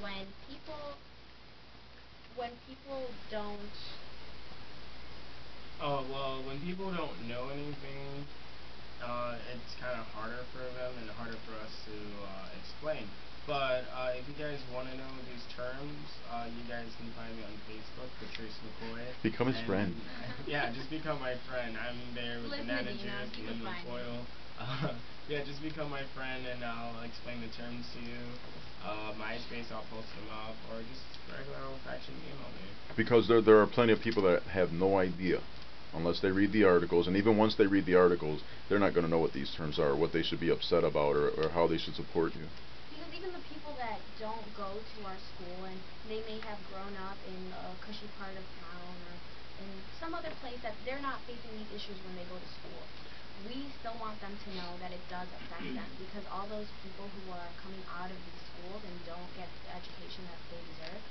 when people don't. Oh, well, when people don't know anything, it's kind of harder for them and harder for us to explain. But if you guys want to know these terms, you guys can find me on Facebook, Patrice McCoy. Become his friend. Yeah, just become my friend. I'm there with Liz banana Medina, juice you and can lemon find me. foil. Yeah, just become my friend and I'll explain the terms to you. MySpace, I'll post them up, or just regular old-fashioned email me. Because there are plenty of people that have no idea unless they read the articles, and even once they read the articles, they're not going to know what these terms are, what they should be upset about, or how they should support you. Because even the people that don't go to our school and they may have grown up in a cushy part of town or in some other place that they're not facing these issues when they go to school. We still want them to know that it does affect them because all those people who are coming out of these schools and don't get the education that they deserve,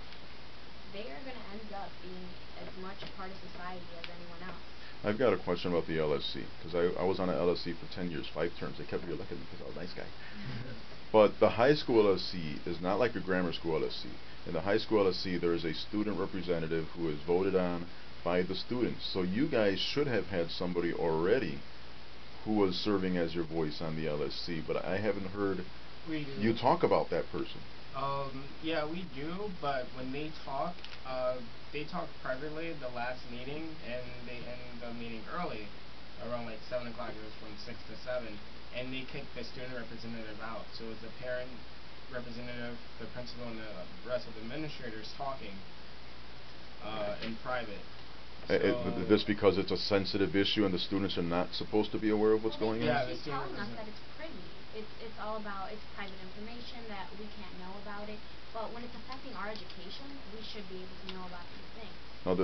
they are going to end up being as much a part of society as anyone else. I've got a question about the LSC, because I was on an LSC for 10 years, 5 terms. They kept re-electing me because I was a nice guy. But the high school LSC is not like a grammar school LSC. In the high school LSC, there is a student representative who is voted on by the students. So you guys should have had somebody already who was serving as your voice on the LSC, but I haven't heard you talk about that person. Yeah, we do, but when they talk privately the last meeting, and they end the meeting early, around like 7 o'clock. It was from 6 to 7, and they kicked the student representative out. So it was the parent representative, the principal, and the rest of the administrators talking in private. So This because it's a sensitive issue and the students are not supposed to be aware of what's well, going they on? yeah, keep the student telling us that representative. it's pretty. It's all about it's private information that we can't know about it. But when it's affecting our education, we should be able to know about these things.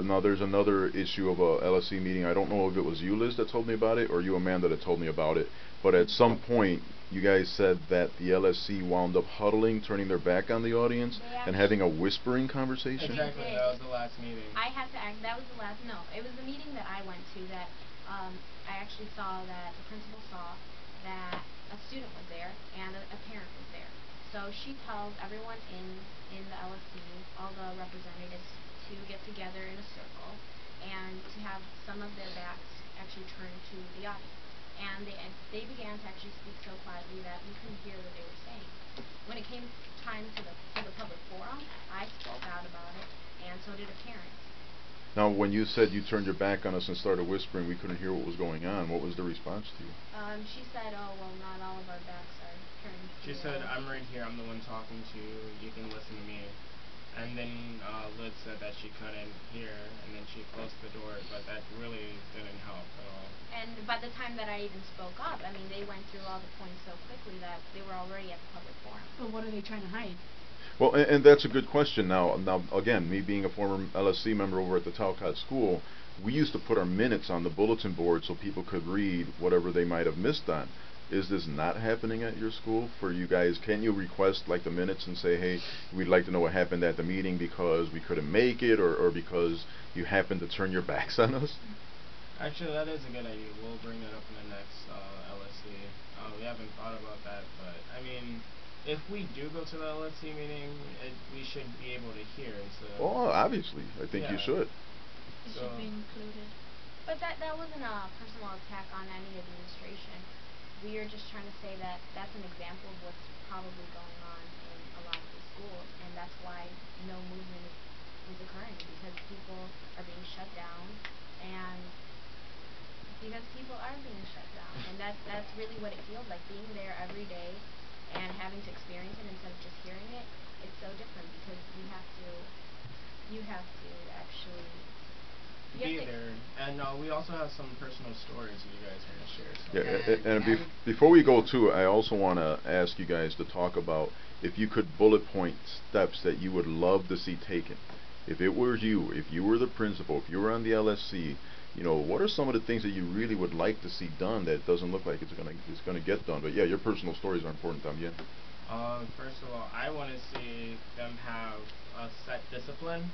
Now there's another issue of a LSC meeting. I don't know if it was you, Liz, that told me about it, or you, Amanda, that told me about it. But at some point, you guys said that the LSC wound up huddling, turning their back on the audience, and having a whispering conversation. Exactly, They that did. was the last meeting. I had to act. That was the last. No, it was the meeting that I went to that I actually saw that the principal saw that a student was there and a parent was there. So she tells everyone in the LSC, all the representatives, to get together in a circle and to have some of their backs actually turned to the audience. And they began to actually speak so quietly that we couldn't hear what they were saying. When it came time to the public forum, I spoke out about it, and so did a parent. Now, when you said you turned your back on us and started whispering, we couldn't hear what was going on. What was the response to you? She said, "Oh well, not all of our backs are turned to She the said, "I'm LSC." right here. I'm the one talking to you. You can listen to me." And then Liz said that she couldn't hear, and then she closed the door, but that really didn't help at all. And by the time that I even spoke up, I mean, they went through all the points so quickly that they were already at the public forum. But what are they trying to hide? Well, and that's a good question. Now, again, me being a former LSC member over at the Talcott School, we used to put our minutes on the bulletin board so people could read whatever they might have missed on. Is this not happening at your school for you guys? Can you request like the minutes and say, hey, we'd like to know what happened at the meeting because we couldn't make it, or because you happened to turn your backs on us? Actually, that is a good idea. We'll bring that up in the next LSC. We haven't thought about that, but I mean, if we do go to the LSC meeting, we should be able to hear instead of. Well, obviously, I think you Yeah. should. It So. should be included. But that wasn't a personal attack on any administration. We are just trying to say that that's an example of what's probably going on in a lot of the schools, and that's why no movement is occurring because people are being shut down, and because people are being shut down, and that's really what it feels like being there every day and having to experience it instead of just hearing it. It's so different because you have to actually Be there, and we also have some personal stories that you guys want to share. So. Yeah, and before we go to, I also want to ask you guys to talk about if you could bullet point steps that you would love to see taken. If it were you, if you were the principal, if you were on the LSC, what are some of the things that you really would like to see done that doesn't look like it's gonna get done? But yeah, your personal stories are important, también. First of all, I want to see them have a set discipline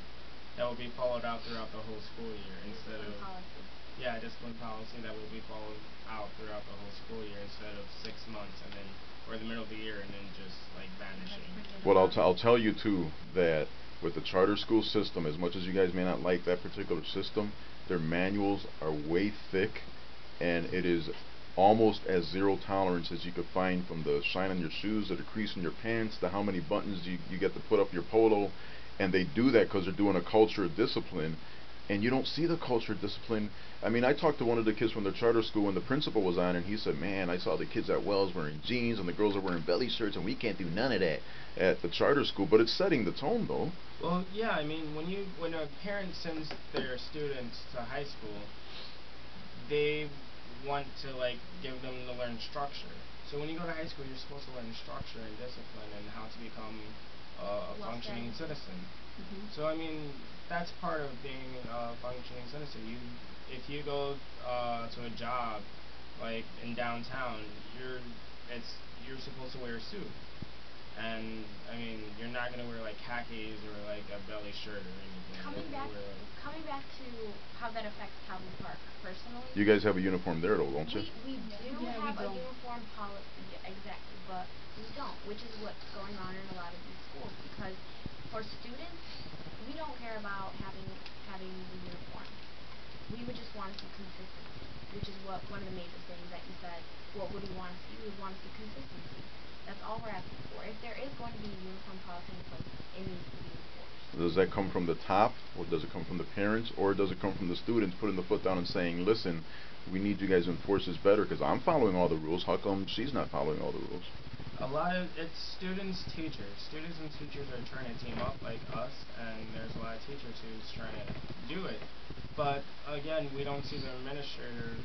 that will be followed out throughout the whole school year instead discipline of policy. yeah, discipline policy that will be followed out throughout the whole school year instead of 6 months and then or the middle of the year and then just like vanishing. Well, I'll tell you too that with the charter school system, as much as you guys may not like that particular system, their manuals are way thick, and it is almost as zero tolerance as you could find, from the shine on your shoes or the crease in your pants to how many buttons you get to put up your polo. And they do that because they're doing a culture of discipline, and you don't see the culture of discipline. I mean, I talked to one of the kids from the charter school when the principal was on, and he said, man, I saw the kids at Wells wearing jeans and the girls are wearing belly shirts, and we can't do none of that at the charter school. But it's setting the tone, though. Well, yeah, I mean, when a parent sends their students to high school, they want to like give them to learn structure. So when you go to high school, you're supposed to learn structure and discipline and how to become a functioning citizen. So I mean, that's part of being a functioning citizen. If you go to a job like in downtown, you're supposed to wear a suit. And I mean, you're not gonna wear like khakis or like a belly shirt or anything. Coming back to how that affects Kelvyn Park personally. You guys have a uniform there, though, don't you? We do have a uniform policy, exactly, but we don't, which is what's going on in a lot of these schools. Because for students, we don't care about having the uniform. We would just want to see consistency, which is one of the major things that you said. What would we want to see? We would want to see consistency. That's all we're asking for. If there is going to be a uniform policy in place, it needs to be enforced. Does that come from the top, or does it come from the parents, or does it come from the students putting the foot down and saying, listen, we need you guys to enforce this better because I'm following all the rules. How come she's not following all the rules? A lot of it's students, teachers. Students and teachers are trying to team up like us, and there's a lot of teachers who's trying to do it. But again, we don't see the administrative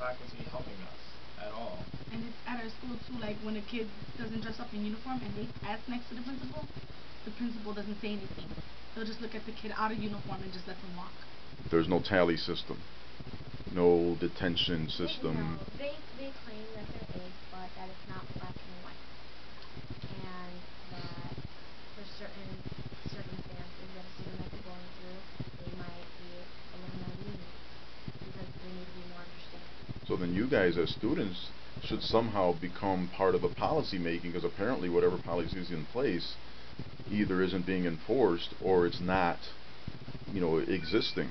faculty helping us at all. And it's at our school too, like when a kid doesn't dress up in uniform and they ask next to the principal doesn't say anything. They'll just look at the kid out of uniform and just let them walk. There's no tally system, no detention system. They claim that there is, but that it's not black and white. And that for certain circumstances that a student might be going through, they might be a little more lenient because they need to be more understanding. So then you guys as students should somehow become part of the policy making, because apparently whatever policy is in place either isn't being enforced or it's not, existing.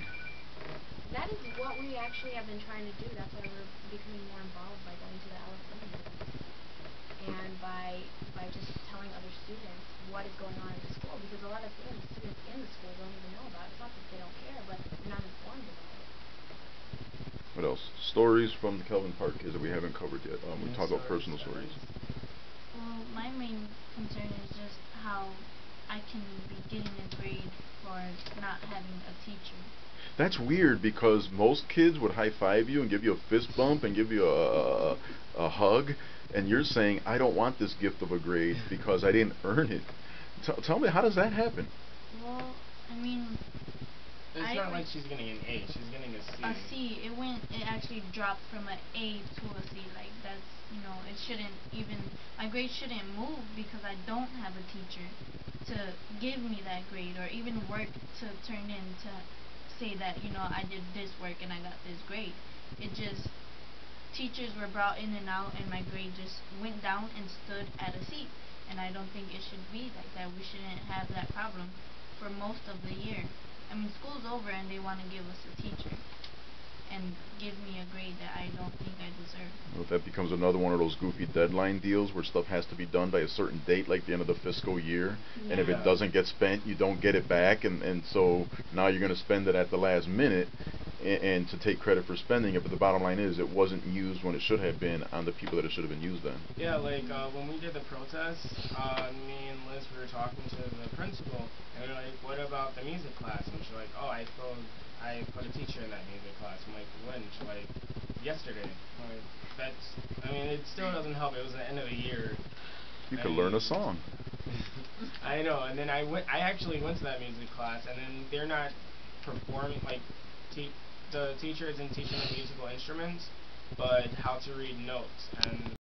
That is what we actually have been trying to do. That's why we're becoming more involved by going to the LSC meetings and by just telling other students what is going on in the school, because a lot of things students in the school don't even know about. It's not that they don't care, but they're not informed about it. What else? Stories from the Kelvyn Park kids that we haven't covered yet. We talked about personal stories. Well, my main concern is just how I can be getting a grade for not having a teacher. That's weird because most kids would high five you and give you a fist bump and give you a hug, and you're saying, I don't want this gift of a grade because I didn't earn it. Tell me, how does that happen? Well, I mean, it's not like she's getting an A, she's getting a C. A C. It actually dropped from an A to a C. Like, that's, it shouldn't even, my grade shouldn't move because I don't have a teacher to give me that grade or even work to turn in to say that, I did this work and I got this grade. It just, teachers were brought in and out and my grade just went down and stood at a C. And I don't think it should be like that. We shouldn't have that problem for most of the year. I mean, school's over and they want to give us a teacher and give me a grade that I don't think I deserve. Well, that becomes another one of those goofy deadline deals where stuff has to be done by a certain date, like the end of the fiscal year. And if it doesn't get spent, you don't get it back. And so now you're going to spend it at the last minute and to take credit for spending it. But the bottom line is it wasn't used when it should have been on the people that it should have been used on. Yeah, like when we did the protest, me and Liz, we were talking to the principal, and we were like, what about the music class? And she's like, oh, I put a teacher in that music class. I'm like, when? She's like, yesterday. I'm like, it still doesn't help. It was the end of the year. You could learn a song. I know, and then I actually went to that music class, and then they're not performing, like, the teacher isn't teaching the musical instruments, but how to read notes, and